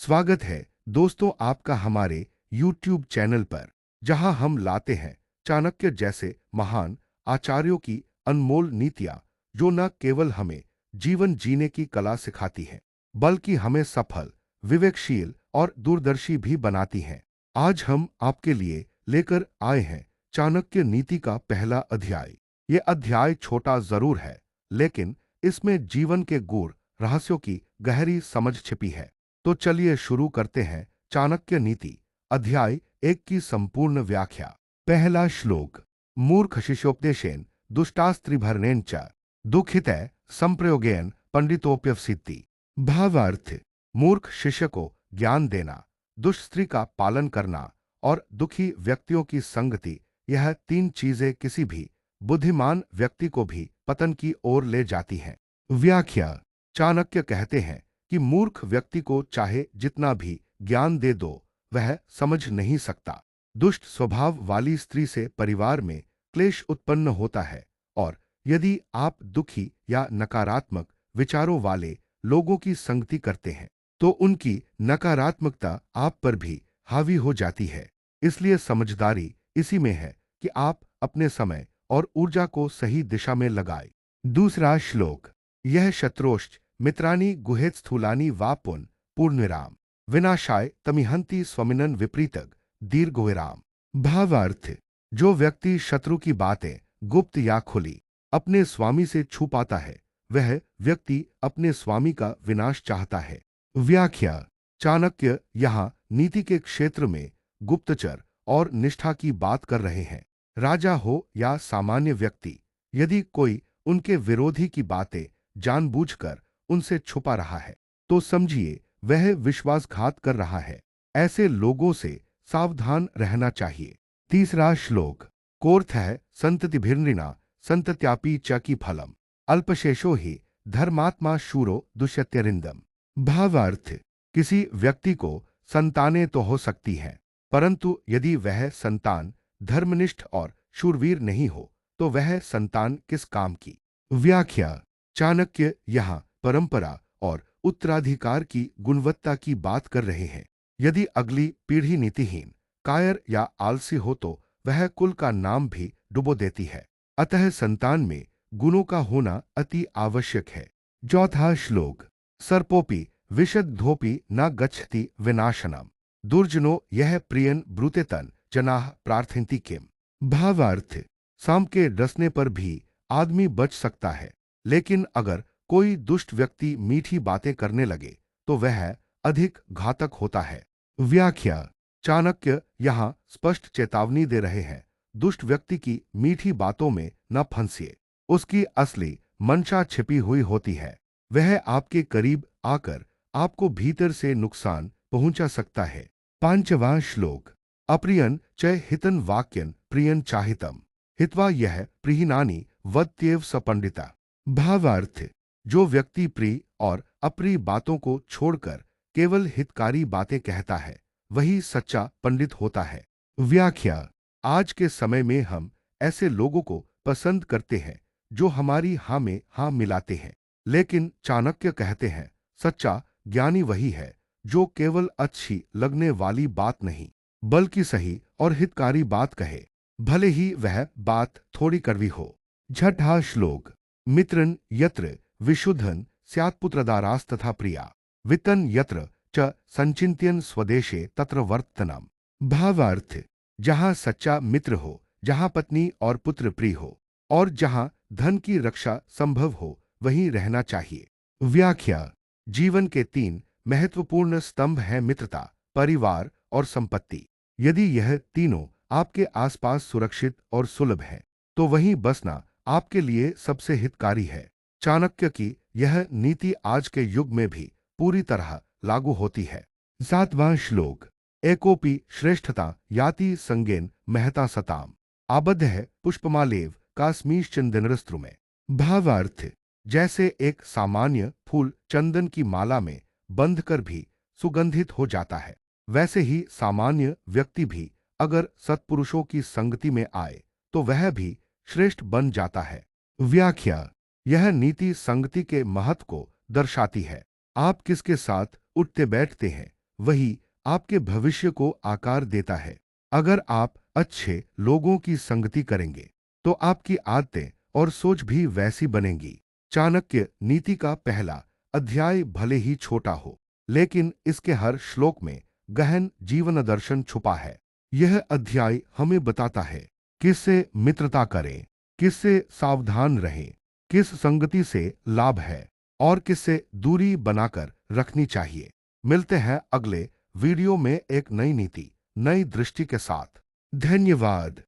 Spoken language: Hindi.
स्वागत है दोस्तों आपका हमारे YouTube चैनल पर, जहां हम लाते हैं चाणक्य जैसे महान आचार्यों की अनमोल नीतियां, जो न केवल हमें जीवन जीने की कला सिखाती हैं, बल्कि हमें सफल, विवेकशील और दूरदर्शी भी बनाती हैं। आज हम आपके लिए लेकर आए हैं चाणक्य नीति का पहला अध्याय। ये अध्याय छोटा जरूर है, लेकिन इसमें जीवन के गूढ़ रहस्यों की गहरी समझ छिपी है। तो चलिए शुरू करते हैं चाणक्य नीति अध्याय 1 की संपूर्ण व्याख्या। पहला श्लोक। मूर्ख शिष्योपदेशेन दुष्टास्त्रिभरणेन च दुःखितः संप्रयोगेन पंडितोप्यवसिद्धि। भावार्थ। मूर्ख शिष्य को ज्ञान देना, दुष्ट स्त्री का पालन करना और दुखी व्यक्तियों की संगति, यह तीन चीजें किसी भी बुद्धिमान व्यक्ति को भी पतन की ओर ले जाती हैं। व्याख्या। चाणक्य कहते हैं कि मूर्ख व्यक्ति को चाहे जितना भी ज्ञान दे दो, वह समझ नहीं सकता। दुष्ट स्वभाव वाली स्त्री से परिवार में क्लेश उत्पन्न होता है, और यदि आप दुखी या नकारात्मक विचारों वाले लोगों की संगति करते हैं, तो उनकी नकारात्मकता आप पर भी हावी हो जाती है। इसलिए समझदारी इसी में है कि आप अपने समय और ऊर्जा को सही दिशा में लगाएं। दूसरा श्लोक। यह शत्रोश्च मित्राणि गुहेत स्थूलानि वा पुन पूर्णविराम विनाशाय तमिहंति स्वमिनन विपरीतक दीर्घविराम। भावार्थ। जो व्यक्ति शत्रु की बातें गुप्त या खुली अपने स्वामी से छुपाता है, वह व्यक्ति अपने स्वामी का विनाश चाहता है। व्याख्या। चाणक्य यहाँ नीति के क्षेत्र में गुप्तचर और निष्ठा की बात कर रहे हैं। राजा हो या सामान्य व्यक्ति, यदि कोई उनके विरोधी की बातें जानबूझकर उनसे छुपा रहा है, तो समझिए वह विश्वासघात कर रहा है। ऐसे लोगों से सावधान रहना चाहिए। तीसरा श्लोक। कोर्थः संततिभिर्नृणा संतत्यापि च की फलम अल्पशेषो ही धर्मात्मा शूरो दुष्यत्यरिंदम। भावार्थ। किसी व्यक्ति को संतानें तो हो सकती हैं, परंतु यदि वह संतान धर्मनिष्ठ और शूरवीर नहीं हो, तो वह संतान किस काम की। व्याख्या। चाणक्य यहाँ परंपरा और उत्तराधिकार की गुणवत्ता की बात कर रहे हैं। यदि अगली पीढ़ी नीतिहीन, कायर या आलसी हो, तो वह कुल का नाम भी डुबो देती है। अतः संतान में गुणों का होना अति आवश्यक है। चौथा श्लोक। सर्पोपि विशदधोपि न गच्छति विनाशनम दुर्जनो यह प्रियन ब्रूतेतन जनाः प्रार्थयन्ति किम। भावार्थ। सांप के डसने पर भी आदमी बच सकता है, लेकिन अगर कोई दुष्ट व्यक्ति मीठी बातें करने लगे, तो वह अधिक घातक होता है। व्याख्या। चाणक्य यहाँ स्पष्ट चेतावनी दे रहे हैं, दुष्ट व्यक्ति की मीठी बातों में न फंसिए। उसकी असली मंशा छिपी हुई होती है। वह आपके करीब आकर आपको भीतर से नुकसान पहुंचा सकता है। पांचवा श्लोक। अप्रियन च हितन वाक्यन प्रियन चाहितम हित्वा यह प्रिहिनानि वत्येव सपंडिता। भावार्थ। जो व्यक्ति प्रिय और अप्रिय बातों को छोड़कर केवल हितकारी बातें कहता है, वही सच्चा पंडित होता है। व्याख्या। आज के समय में हम ऐसे लोगों को पसंद करते हैं जो हमारी हाँ में हाँ मिलाते हैं, लेकिन चाणक्य कहते हैं सच्चा ज्ञानी वही है जो केवल अच्छी लगने वाली बात नहीं, बल्कि सही और हितकारी बात कहे, भले ही वह बात थोड़ी कड़वी हो। छठा श्लोक। मित्रन यत्र विशुद्धन स्यात्पुत्रदारास तथा प्रिया वित्तन यत्र च संचिंत्यन स्वदेशे तत्र वर्तनम। भावार्थ। जहाँ सच्चा मित्र हो, जहाँ पत्नी और पुत्र प्रिय हो, और जहाँ धन की रक्षा संभव हो, वहीं रहना चाहिए। व्याख्या। जीवन के तीन महत्वपूर्ण स्तंभ हैं मित्रता, परिवार और संपत्ति। यदि यह तीनों आपके आसपास सुरक्षित और सुलभ हैं, तो वहीं बसना आपके लिए सबसे हितकारी है। चाणक्य की यह नीति आज के युग में भी पूरी तरह लागू होती है। सातवां श्लोक। एकोपि श्रेष्ठता याति संगेन महता सताम आबद्ध है पुष्पमालेव कास्मीश चंदनरस्त्रु में। भावार्थ। जैसे एक सामान्य फूल चंदन की माला में बंधकर भी सुगंधित हो जाता है, वैसे ही सामान्य व्यक्ति भी अगर सत्पुरुषों की संगति में आए, तो वह भी श्रेष्ठ बन जाता है। व्याख्या। यह नीति संगति के महत्व को दर्शाती है। आप किसके साथ उठते बैठते हैं, वही आपके भविष्य को आकार देता है। अगर आप अच्छे लोगों की संगति करेंगे तो आपकी आदतें और सोच भी वैसी बनेंगी। चाणक्य नीति का पहला अध्याय भले ही छोटा हो, लेकिन इसके हर श्लोक में गहन जीवन दर्शन छुपा है। यह अध्याय हमें बताता है किससे मित्रता करें, किससे सावधान रहें, किस संगति से लाभ है और किससे दूरी बनाकर रखनी चाहिए। मिलते हैं अगले वीडियो में एक नई नीति, नई दृष्टि के साथ। धन्यवाद।